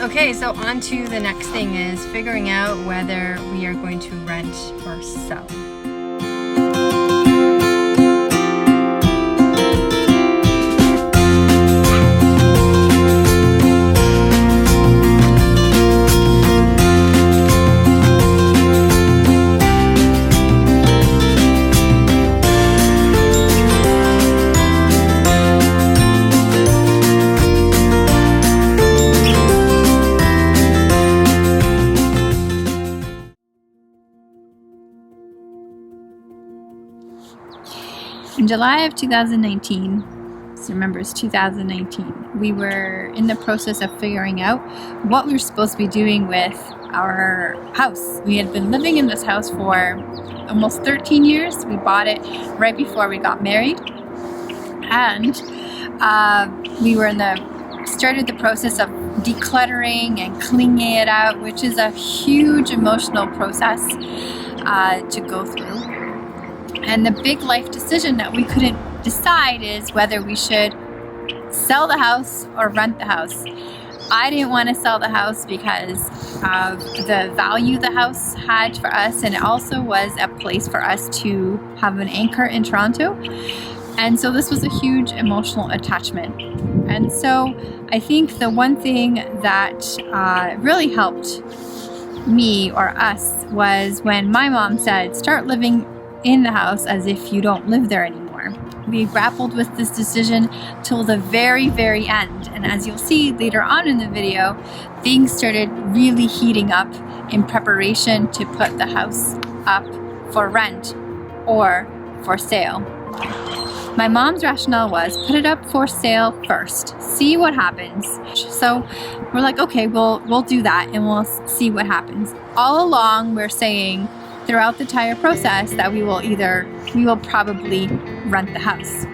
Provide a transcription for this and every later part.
Okay, so on to the next thing is figuring out whether we are going to rent or sell. In July of 2019, so remember it's 2019, we were in the process of figuring out what we were supposed to be doing with our house. We had been living in this house for almost 13 years. We bought it right before we got married, and we were started the process of decluttering and cleaning it out, which is a huge emotional process to go through. And the big life decision that we couldn't decide is whether we should sell the house or rent the house. I didn't want to sell the house because of the value the house had for us, and it also was a place for us to have an anchor in Toronto. And so this was a huge emotional attachment. And so I think the one thing that really helped me or us was when my mom said, start living in the house as if you don't live there anymore. We grappled with this decision till the very, very end. And as you'll see later on in the video, things started really heating up in preparation to put the house up for rent or for sale. My mom's rationale was put it up for sale first, see what happens. So we're like, okay, we'll do that and we'll see what happens. All along we're saying throughout the entire process that we will probably rent the house.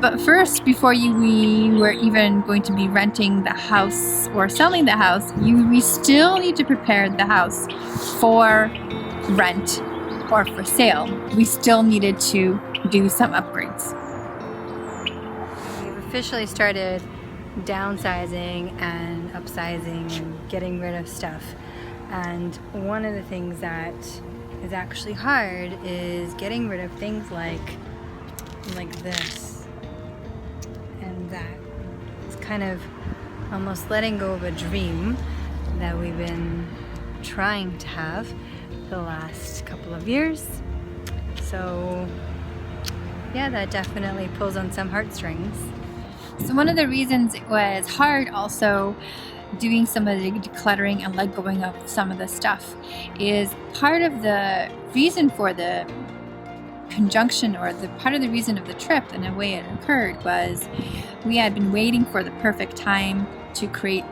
But first, before we were even going to be renting the house or selling the house, we still need to prepare the house for rent or for sale. We still needed to do some upgrades. We've officially started downsizing and upsizing and getting rid of stuff. And one of the things that is actually hard is getting rid of things like this and that. It's kind of almost letting go of a dream that we've been trying to have the last couple of years. So yeah, that definitely pulls on some heartstrings. So one of the reasons it was hard also doing some of the decluttering and let going of some of the stuff is part of the reason for the conjunction, or the part of the reason of the trip and the way it occurred, was we had been waiting for the perfect time to create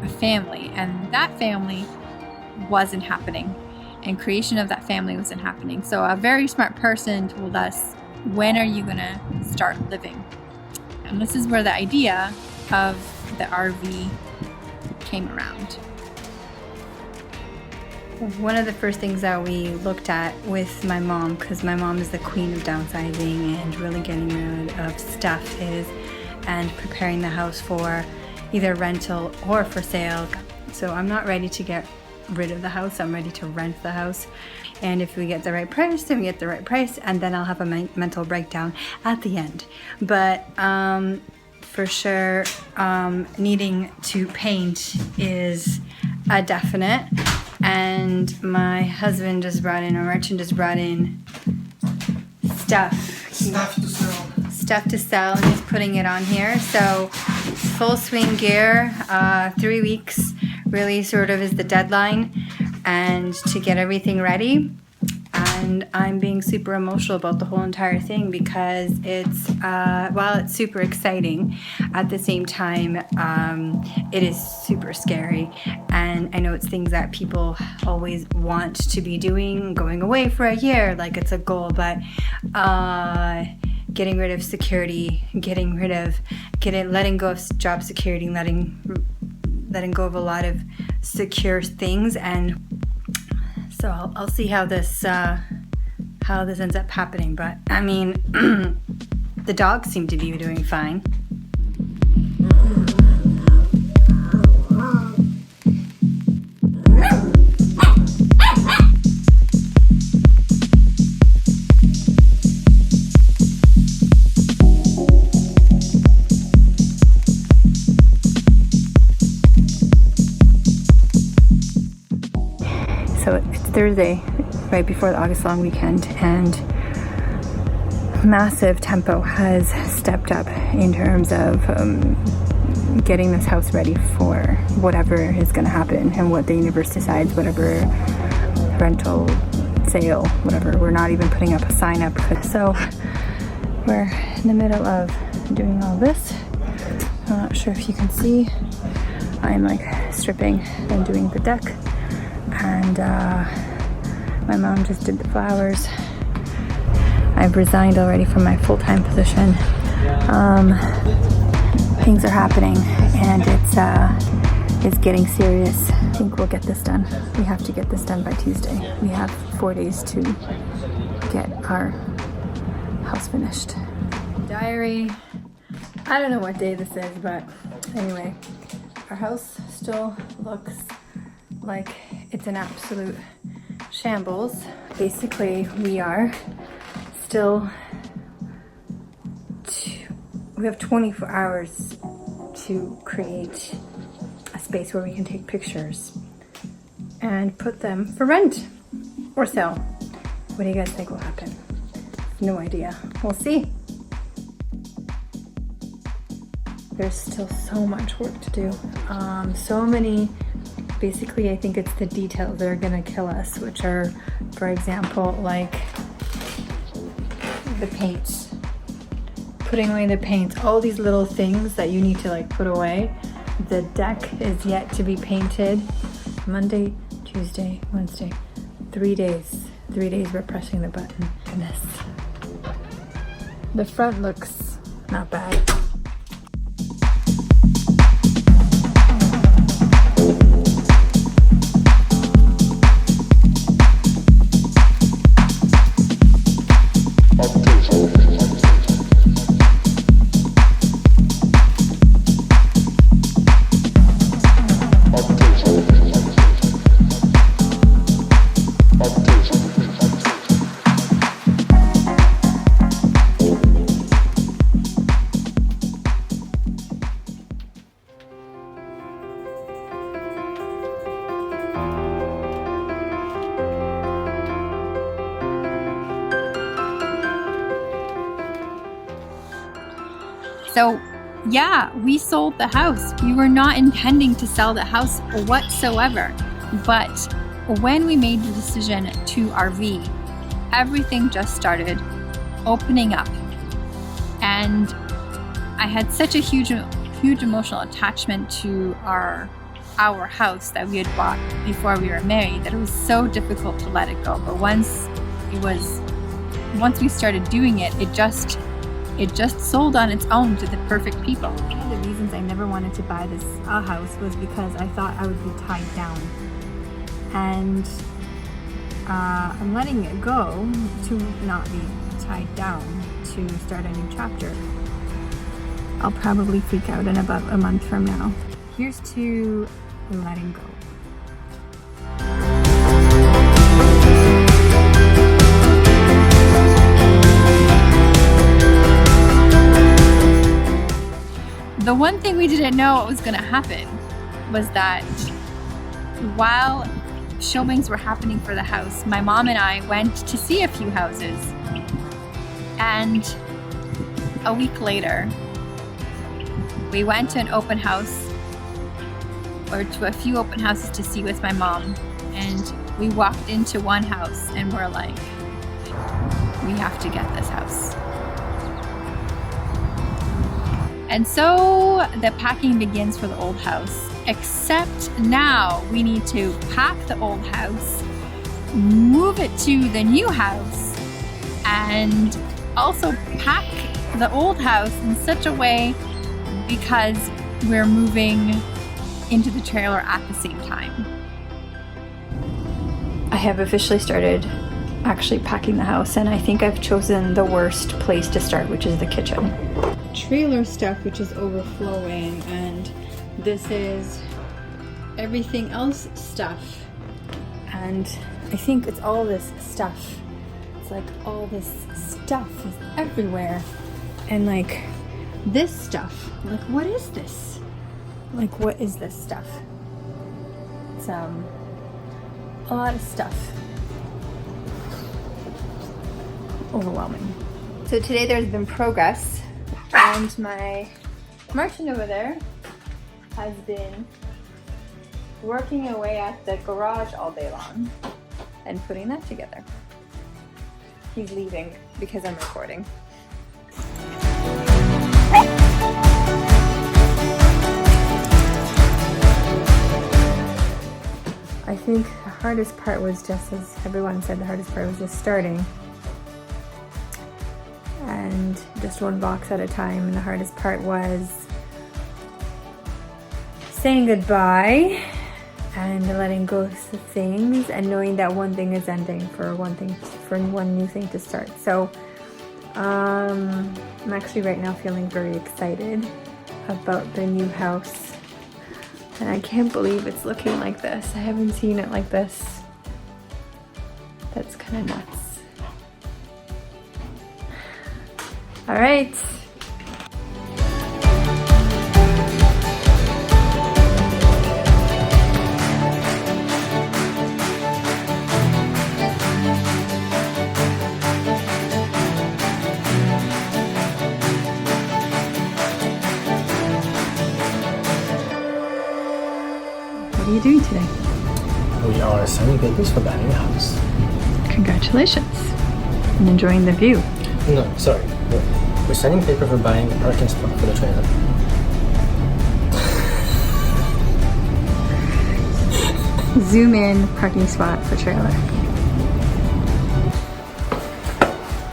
a family, and that family wasn't happening, and creation of that family wasn't happening. So a very smart person told us, when are you gonna start living? And this is where the idea of the RV came around. One of the first things that we looked at with my mom, because my mom is the queen of downsizing and really getting rid of stuff, and preparing the house for either rental or for sale. So I'm not ready to get rid of the house, I'm ready to rent the house. And if we get the right price, then we get the right price, and then I'll have a mental breakdown at the end. But for sure, needing to paint is a definite. And my husband just brought in, our merchant just brought in stuff to sell, and he's putting it on here. So full swing gear, 3 weeks really sort of is the deadline, and to get everything ready. And I'm being super emotional about the whole entire thing because it's, while it's super exciting, at the same time, it is super scary. And I know it's things that people always want to be doing, going away for a year, like it's a goal, but getting rid of security, letting go of job security, letting go of a lot of secure things. And so I'll see how this ends up happening. But I mean, the dogs seem to be doing fine. Thursday, right before the August long weekend, and massive tempo has stepped up in terms of getting this house ready for whatever is going to happen and what the universe decides, whatever rental, sale, whatever. We're not even putting up a sign up. So we're in the middle of doing all this. I'm not sure if you can see. I'm like stripping and doing the deck, and my mom just did the flowers. I've resigned already from my full-time position. Things are happening, and it's getting serious. I think we'll get this done. We have to get this done by Tuesday. We have 4 days to get our house finished. Diary. I don't know what day this is, but anyway, our house still looks like it's an absolute shambles. Basically, we have 24 hours to create a space where we can take pictures and put them for rent or sell. What do you guys think will happen? No idea. We'll see. There's still so much work to do. So many, basically I think it's the details that are gonna kill us, which are, for example, like the paint. Putting away the paint, all these little things that you need to like put away. The deck is yet to be painted. Monday, Tuesday, Wednesday, 3 days. 3 days we're pressing the button. Goodness. The front looks not bad. So yeah, we sold the house. We were not intending to sell the house whatsoever. But when we made the decision to RV, everything just started opening up. And I had such a huge emotional attachment to our house that we had bought before we were married that it was so difficult to let it go. But once we started doing it, it just sold on its own to the perfect people. One of the reasons I never wanted to buy this house was because I thought I would be tied down. And I'm letting it go to not be tied down, to start a new chapter. I'll probably freak out in about a month from now. Here's to letting go. The one thing we didn't know what was going to happen was that while showings were happening for the house, my mom and I went to see a few houses. And a week later, we went to an open house, or to a few open houses to see with my mom. And we walked into one house and we're like, we have to get this house. And so the packing begins for the old house, except now we need to pack the old house, move it to the new house, and also pack the old house in such a way because we're moving into the trailer at the same time. I have officially started actually packing the house, and I think I've chosen the worst place to start, which is the kitchen. Trailer stuff which is overflowing, and this is everything else stuff, and I think it's all this stuff. It's like all this stuff is everywhere, and like this stuff, like what is this? Like what is this stuff? It's a lot of stuff. overwhelming. So today there's been progress, and my merchant over there has been working away at the garage all day long and putting that together. He's leaving because I'm recording. I think the hardest part was, just as everyone said, the hardest part was just starting. And just one box at a time. And the hardest part was saying goodbye and letting go of things and knowing that one thing is ending for one new thing to start. So I'm actually right now feeling very excited about the new house. And I can't believe it's looking like this. I haven't seen it like this. That's kind of nuts. All right. What are you doing today? We are signing papers for buying a house. Congratulations. And enjoying the view. No, sorry. We're signing paper for buying a parking spot for the trailer. Zoom in, parking spot for trailer.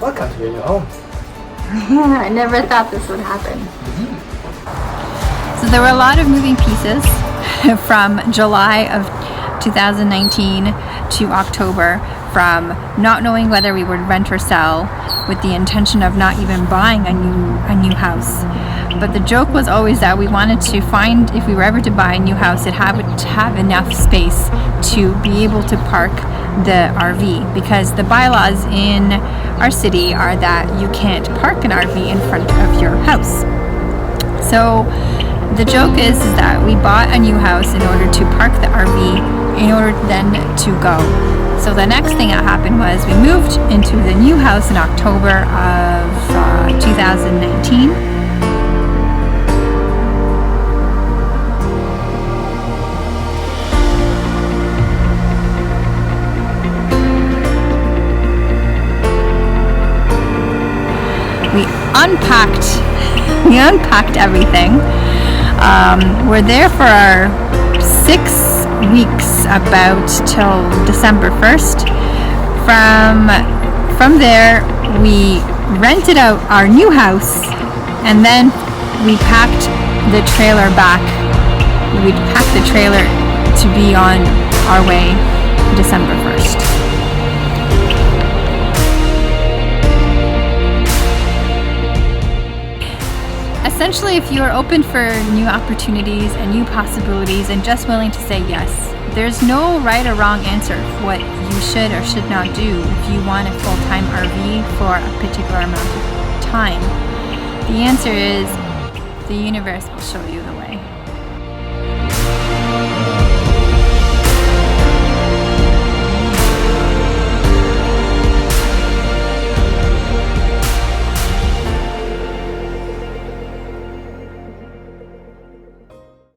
Welcome to your new home. I never thought this would happen. So there were a lot of moving pieces from July of 2019 to October, from not knowing whether we would rent or sell, with the intention of not even buying a new house. But the joke was always that we wanted to find, if we were ever to buy a new house, it would have enough space to be able to park the RV, because the bylaws in our city are that you can't park an RV in front of your house. So the joke is that we bought a new house in order to park the RV, in order then to go. So the next thing that happened was we moved into the new house in October of 2019. We unpacked everything. We're there for our 6 weeks, about till December 1st. From there, we rented out our new house, and then we packed the trailer back. We packed the trailer to be on our way December 1st. Essentially, if you are open for new opportunities and new possibilities and just willing to say yes, there's no right or wrong answer for what you should or should not do if you want a full-time RV for a particular amount of time. The answer is the universe will show you the